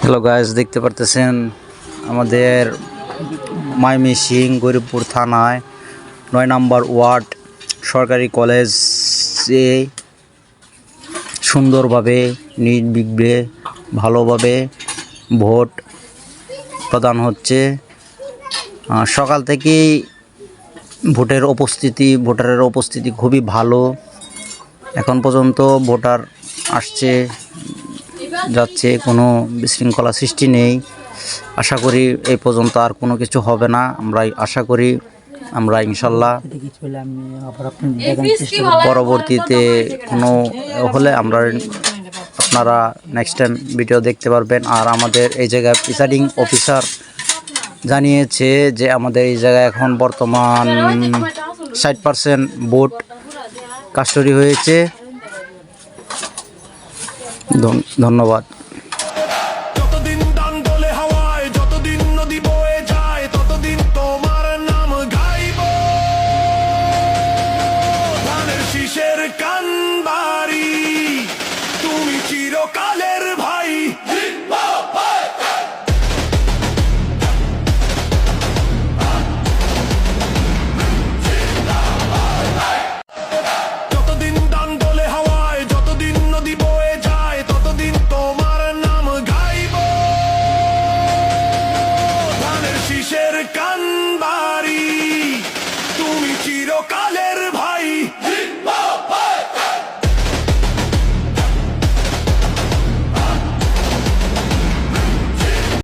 Hello guys, দেখতে পারতেছেন আমাদের ময়মনসিংহ গরিবপুর থানায় ৯ নম্বর ওয়ার্ড সরকারি কলেজে সুন্দরভাবে নির্বিঘ্নে ভালোভাবে ভোট প্রদান হচ্ছে। সকাল থেকেই ভোটারের উপস্থিতি খুবই ভালো। এখন পর্যন্ত ভোটার আসছে যাচ্ছে, কোনো বিশৃঙ্খলা সৃষ্টি নেই। আশা করি এই পর্যন্ত আর কোনো কিছু হবে না। আমরা আশা করি আমরা ইনশাল্লাহ পরবর্তীতে কোনো হলে আপনারা নেক্সট টাইম ভিডিও দেখতে পারবেন। আর আমাদের এই জায়গায় প্রিসাইডিং অফিসার জানিয়েছে যে আমাদের এই জায়গায় এখন বর্তমান 60% ভোট কাস্টডি হয়েছে। ধন্যবাদ।